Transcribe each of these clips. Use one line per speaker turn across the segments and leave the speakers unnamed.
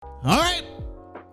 All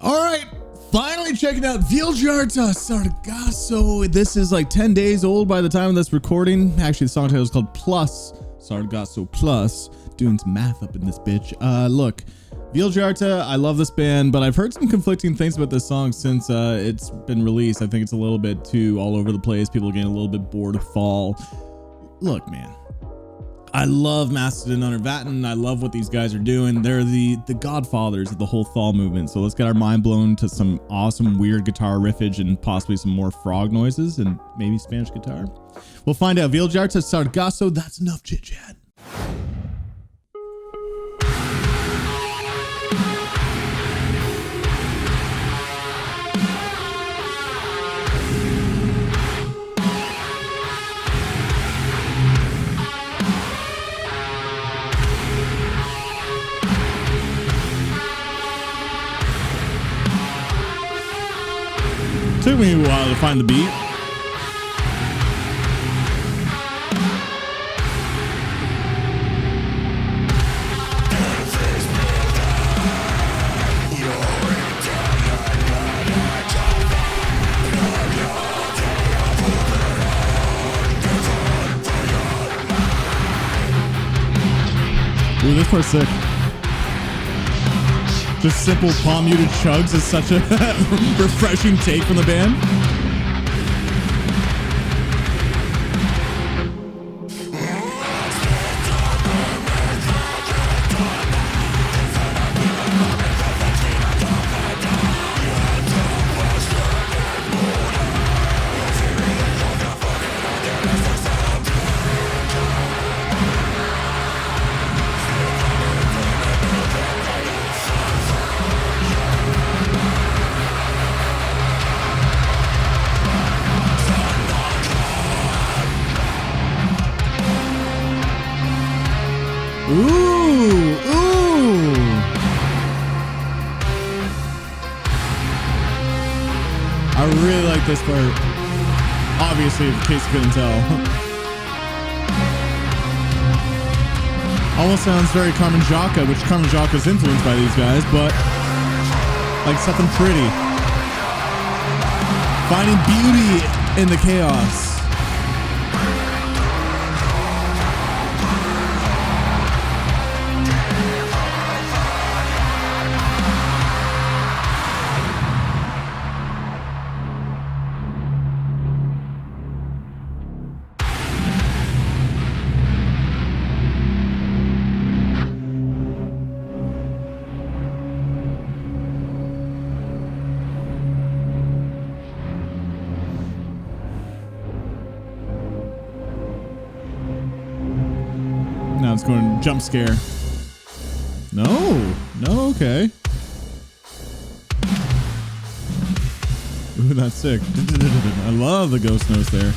right. Finally checking out Vildhjarta Sargasso. This is like 10 days old by the time of this recording. Actually, the song title is called Plus. Sargasso Plus. Doing some math up in this bitch. Look, Vildhjarta, I love this band, but I've heard some conflicting things about this song since it's been released. I think it's a little bit too all over the place. People are getting a little bit bored of fall. Look, man. I love Mastodon Under Vatten. I love what these guys are doing. They're the godfathers of the whole fall movement. So let's get our mind blown to some awesome weird guitar riffage and possibly some more frog noises and maybe Spanish guitar. We'll find out. Vildhjarta Sargasso. That's enough chit chat. Took me a while to find the beat. Ooh, this part's sick. Just simple palm muted chugs is such a refreshing take from the band. Ooh. I really like this part. Obviously, in case you couldn't tell. Almost sounds very Carmen Jocka, which Carmen Jocka is influenced by these guys, but like something pretty. Finding beauty in the chaos. Now it's going to jump scare. No, okay. Ooh, that's sick. I love the ghost notes there.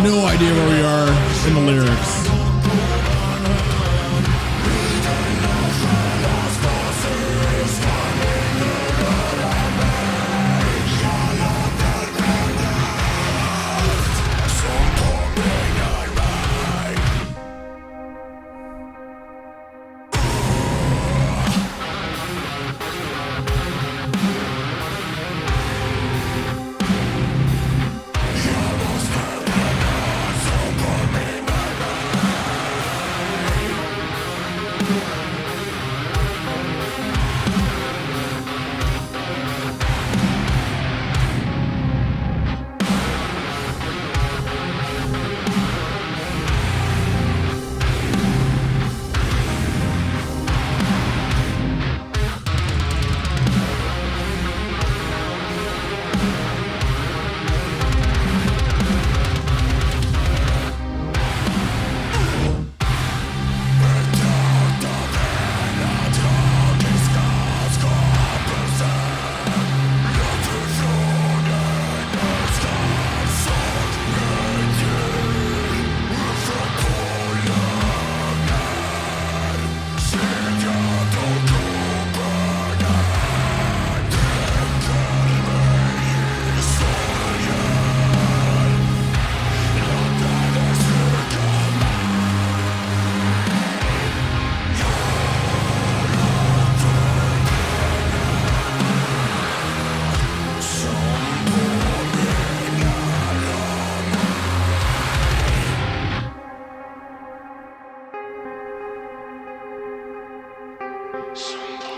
No idea where we are in the lyrics.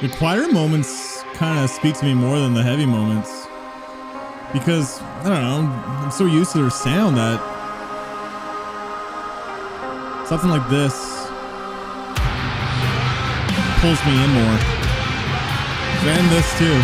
The quieter moments kind of speak to me more than the heavy moments because, I don't know, I'm so used to their sound that something like this pulls me in more. And this too.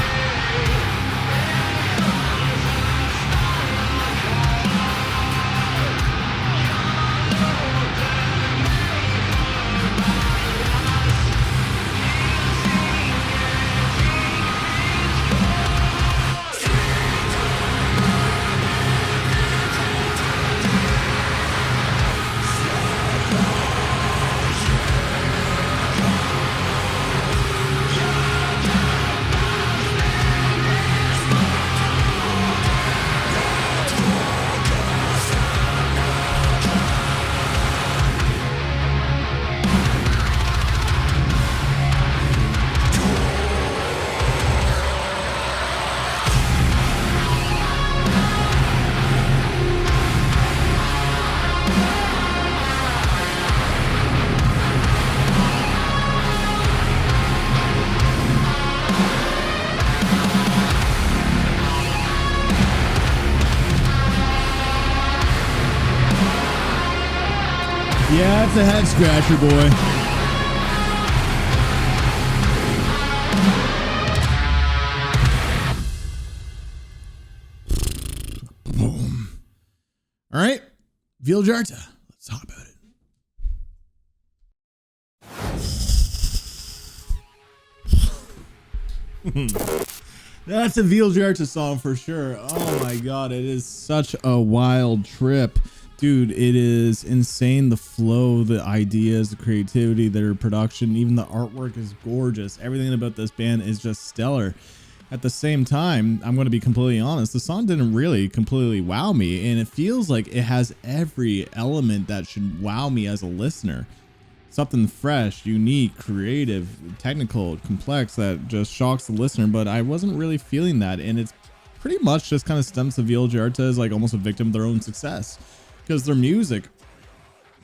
Yeah, it's a head scratcher, boy. Boom. All right, Vildhjarta. Let's talk about it. That's a Vildhjarta song for sure. Oh my god, it is such a wild trip. Dude, it is insane. The flow, the ideas, the creativity, their production, even the artwork is gorgeous. Everything about this band is just stellar. At the same time, I'm going to be completely honest, the song didn't really completely wow me, and it feels like it has every element that should wow me as a listener. Something fresh, unique, creative, technical, complex that just shocks the listener, but I wasn't really feeling that, and it's pretty much just kind of stems to Vildhjarta as like almost a victim of their own success. Because their music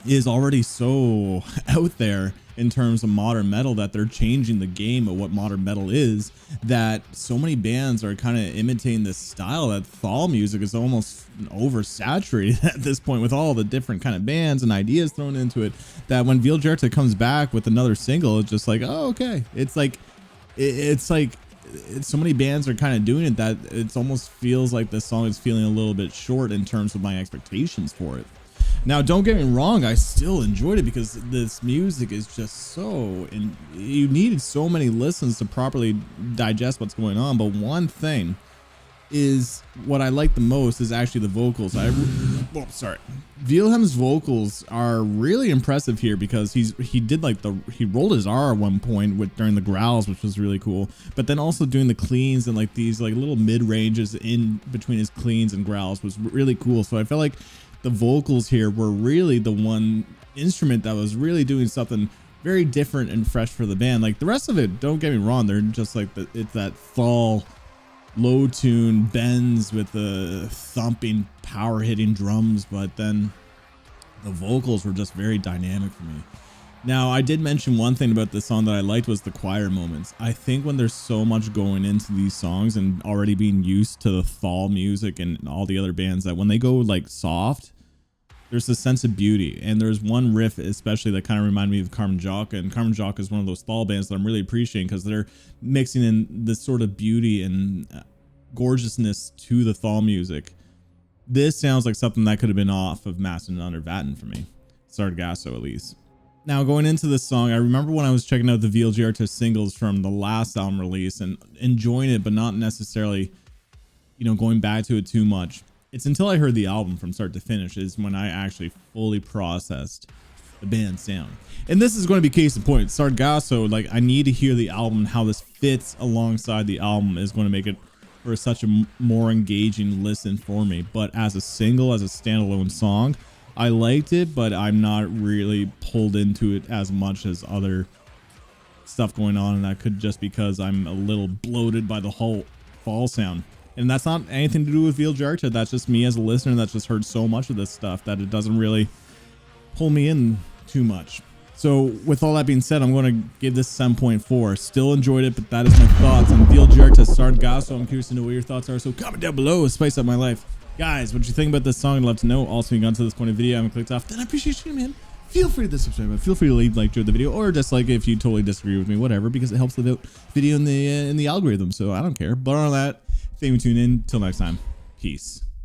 is already so out there in terms of modern metal that they're changing the game of what modern metal is, that so many bands are kind of imitating this style that Thal music is almost oversaturated at this point with all the different kind of bands and ideas thrown into it, that when Vildhjarta comes back with another single, it's just like, oh, okay. It's like so many bands are kind of doing it that it almost feels like the song is feeling a little bit short in terms of my expectations for it. Now, don't get me wrong, I still enjoyed it because this music is just so, and you needed so many listens to properly digest what's going on. But one thing is what I like the most is actually the vocals. Wilhelm's vocals are really impressive here because he rolled his R at one point during the growls, which was really cool, but then also doing the cleans and like these like little mid ranges in between his cleans and growls was really cool. So I felt like the vocals here were really the one instrument that was really doing something very different and fresh for the band. Like the rest of it, don't get me wrong, they're just like it's that Thal low tune bends with the thumping power hitting drums, but then the vocals were just very dynamic for me. Now, I did mention one thing about this song that I liked was the choir moments. I think when there's so much going into these songs and already being used to the Thal music and all the other bands, that when they go like soft, there's a sense of beauty. And there's one riff especially that kind of reminded me of Carmen Jocka, and Carmen Jocka is one of those Thal bands that I'm really appreciating because they're mixing in this sort of beauty and gorgeousness to the Thal music. This sounds like something that could have been off of Mastodon Under Vatten for me, Sargasso at least. Now, going into this song, I remember when I was checking out the Vildhjarta singles from the last album release and enjoying it, but not necessarily, going back to it too much. It's until I heard the album from start to finish is when I actually fully processed the band's sound. And this is going to be case in point. Sargasso, like, I need to hear the album, how this fits alongside the album is going to make it for such a more engaging listen for me. But as a single, as a standalone song, I liked it, but I'm not really pulled into it as much as other stuff going on, and that could just because I'm a little bloated by the whole fall sound. And that's not anything to do with Vildhjarta. That's just me as a listener that's just heard so much of this stuff that it doesn't really pull me in too much. So with all that being said, I'm going to give this 7.4. Still enjoyed it, but that is my thoughts on Vildhjarta Sargasso. I'm curious to know what your thoughts are, so comment down below. Spice up my life. Guys, what you think about this song? I'd love to know. Also, if you got to this point of the video, I haven't clicked off, then I appreciate you, man. Feel free to subscribe. Feel free to leave like the video, or dislike it if you totally disagree with me, whatever, because it helps the video in the algorithm. So I don't care. But on that, thank you for tuning in. Till next time, peace.